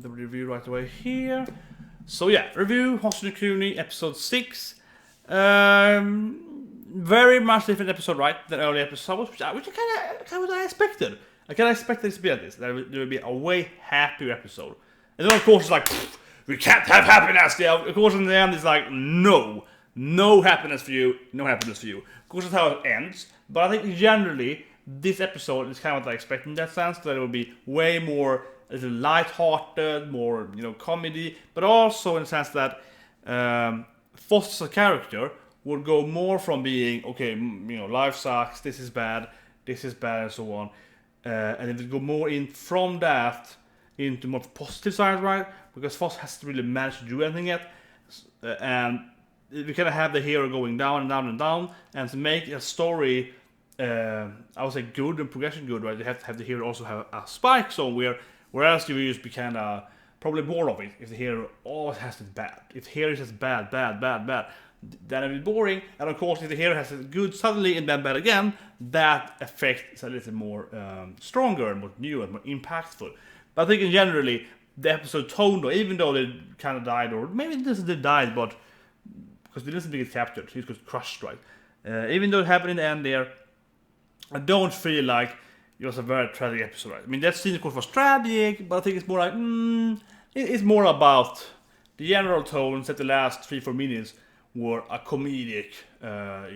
the review right away here. So yeah, review Houseki Kuni episode 6. Very much different episode, right, than early episodes, which I kind of expected. I kind of expected this to be like this. There would be a way happier episode. And then of course it's like, we can't have happiness. Yeah, of course in the end it's like, no happiness for you, no happiness for you. Of course that's how it ends. But I think generally this episode is kind of what I expected in that sense, that it will be way more light-hearted, more comedy, but also in the sense that Phos as a character would go more from being life sucks, this is bad, and so on, and it would go more in from that into more positive side, right? Because Phos hasn't really managed to do anything yet, and we kind of have the hero going down and down and down, and to make a story, I would say good and progression good, right? You have to have the hero also have a spike zone whereas you will just be kind of probably bored of it if the hero always has it bad. If the hero is just bad, then it will be boring. And of course, if the hero has it good suddenly and then bad again, that effect is a little more stronger and more new and more impactful. But I think in generally, the episode tone, though, even though they kind of died, or maybe they died, but because they didn't get captured, he was crushed, right? Even though it happened in the end there, I don't feel like it was a very tragic episode, right? I mean, that scene, of course, was tragic, but I think it's more like, it's more about the general tones that the last 3-4 minutes were a comedic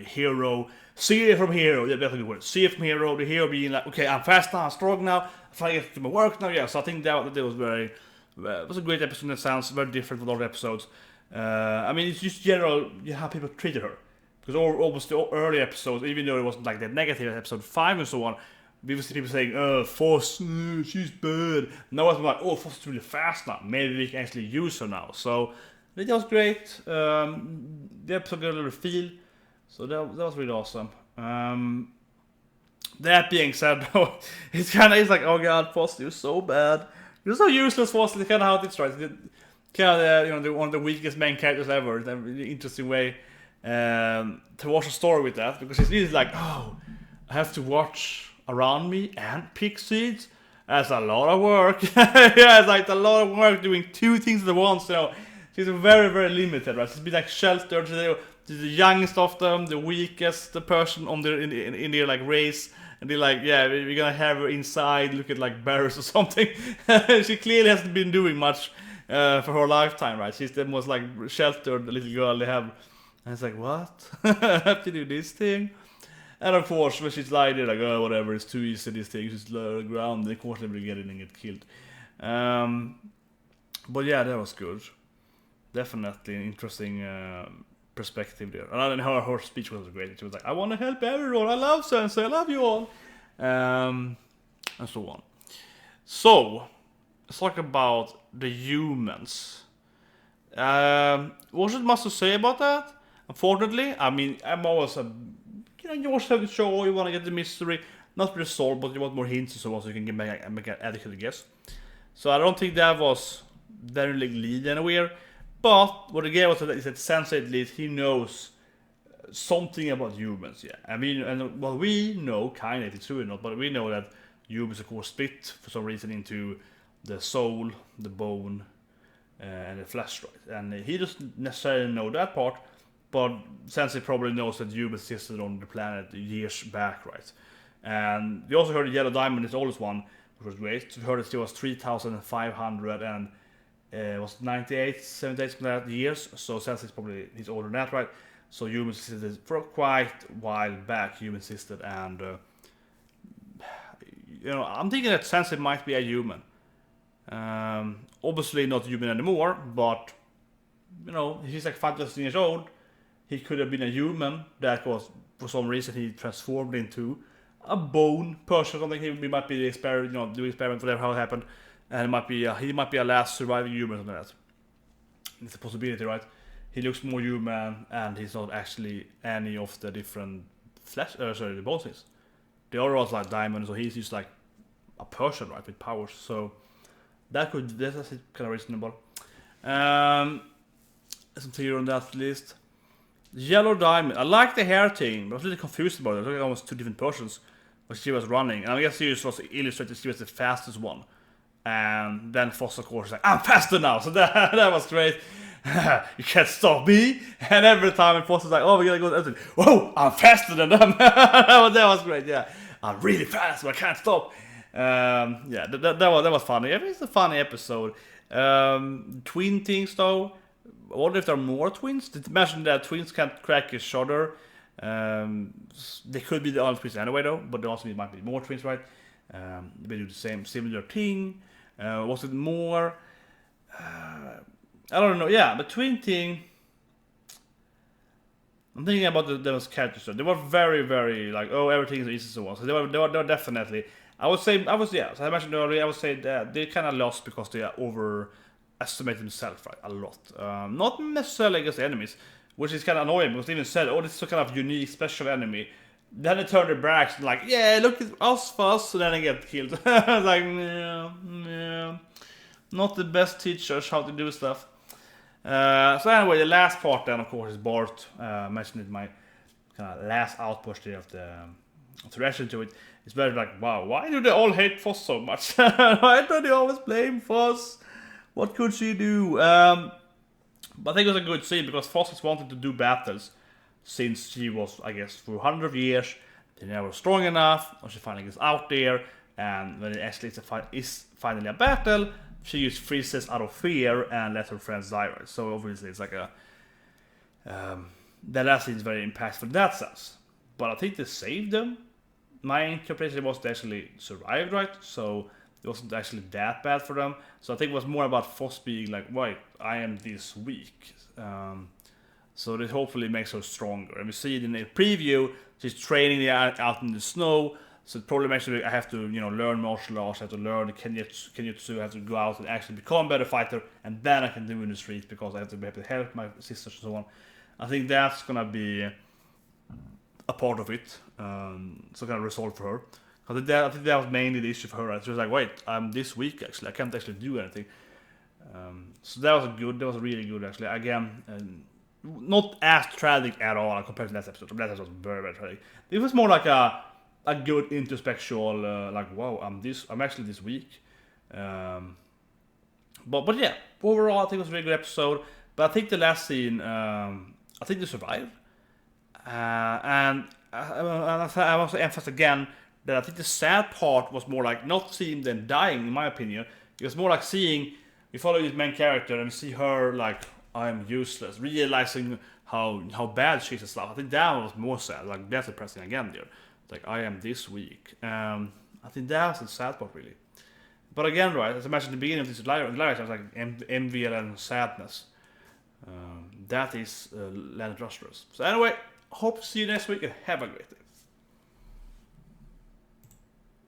hero. See it from hero, yeah, that's a good word. See it from hero, the hero being like, okay, I'm fast now, I'm strong now, I'm trying to get to my work now, yeah. So I think that was very, it was a great episode that sounds very different from other episodes. I mean, it's just general, how people treated her. Because almost the early episodes, even though it wasn't like that negative, episode 5 and so on, we would see people saying, Phos, she's bad. Now it's like, Phos is really fast now. Maybe we can actually use her now. So that was great. The episode got a little feel. So that was really awesome. That being said, though, it's like, oh god, Phos, you're so bad. You're so useless, Phos. It's kind of how it's right. One of the weakest main characters ever. In a really interesting way to watch a story with that. Because it's really like, I have to watch around me and pick seeds. That's a lot of work. Yeah, it's like a lot of work doing 2 things at once. She's very, very limited, right? She's been like sheltered. She's the youngest of them, the weakest person in their like race, and they're like, yeah, we're gonna have her inside, look at like berries or something. She clearly hasn't been doing much for her lifetime, right? She's the most like sheltered little girl they have. And it's like, what? I have to do this thing. And of course, when she's lying there, like, oh, whatever, it's too easy, this thing, she's low on the ground, of course they will get in and get killed. But yeah, that was good. Definitely an interesting perspective there. And her speech was great. She was like, I want to help everyone, I love Sensei, I love you all. And so on. So, let's talk about the humans. What's it much to say about that? Unfortunately, I mean, I'm always you watch the show, you want to get the mystery, not resolved, but you want more hints and so on, so you can make an adequate guess. So I don't think that was very lead anywhere. But what the game was is that Sensei, at least, he knows something about humans, yeah. I mean, and well, we know, kind of, if it's true or not, but we know that humans, of course, split for some reason into the soul, the bone, and the flesh, right? And he doesn't necessarily know that part, but Sensei probably knows that humans existed on the planet years back, right? And we also heard the Yellow Diamond is the oldest one, which was great. We heard that it was 3,500 and was 98, 78 something like that years. So Sensei is probably he's older than that, right? So humans existed for quite a while back. Humans existed, and I'm thinking that Sensei might be a human. Obviously not human anymore, but he's like 5,000 years old. He could have been a human that was, for some reason, he transformed into a bone person or something. He might be the experiment, doing experiment, whatever, how it happened. And he might be a last surviving human or something like that. It's a possibility, right? He looks more human, and he's not actually any of the different the bone things. The other one's like diamond, so he's just like a person, right, with powers. So that's kind of reasonable. Some theory on that list. Yellow Diamond. I like the hair thing, but I was a little confused about it. I was like almost 2 different persons when she was running. And I guess she was illustrated she was the fastest one. And then Phos, of course, is like, I'm faster now. So that was great. You can't stop me. And every time Phos is like, oh, we gotta go. Whoa, I'm faster than them. That was great. Yeah, I'm really fast, but I can't stop. Yeah, that was funny. I mean, it's a funny episode. Twin things though. I wonder if there are more twins. Did you mention that twins can't crack each other? They could be the only twins anyway though, but there also might be more twins, right? They do the similar thing. Was it more? I don't know. Yeah, the twin thing. I'm thinking about those characters. They were very, very like, oh, everything is easy so on. So they were definitely. So I mentioned earlier, I would say that they kind of lost because they overestimated themselves, right, a lot. Not necessarily against enemies, which is kind of annoying because they even said, oh, this is a kind of unique special enemy. Then they turn their backs and like, yeah, look at us, Phos, so then they get killed. Like, yeah, not the best teachers how to do stuff. So anyway, the last part then, of course, is Bort. I mentioned it in my kind of last outpost here of the reaction to it. It's very like, wow, why do they all hate Phos so much? Why do they always blame Phos? What could she do? But I think it was a good scene because Phos has wanted to do battles since she was, I guess, for 100 years. They never strong enough, or she finally gets out there, and when it actually is finally a battle, she just freezes out of fear and lets her friends die. Right? So obviously it's like a that last scene is very impactful in that sense. But I think they saved them. My interpretation was they actually survived, right? So it wasn't actually that bad for them. So I think it was more about Phos being like, wait, I am this weak. So this hopefully makes her stronger. And we see it in the preview, she's training out in the snow. So it probably makes her, I have to, learn martial arts, I have to learn Kenjutsu, I have to go out and actually become a better fighter, and then I can do in the streets because I have to be able to help my sisters and so on. I think that's gonna be a part of it, so kind of resolve for her. I think that was mainly the issue for her. Right? She was like, wait, I'm this weak actually, I can't actually do anything. So that was really good actually. Again, not as tragic at all compared to last episode. Last episode was very, very tragic. It was more like a good introspectual, like, wow, I'm actually this weak. But yeah, overall I think it was a really good episode. But I think the last scene, I think they survived. And I want to emphasize again that I think the sad part was more like not seeing them dying, in my opinion. It was more like seeing, we follow this main character and we see her like, I'm useless, realizing how bad she is and stuff. I think that was more sad, like that's depressing again there. Like, I am this weak. I think that's the sad part, really. But again, right, as I mentioned at the beginning of this live, I was like, envy and sadness. That is Land Lustrous. So anyway, hope to see you next week and have a great day.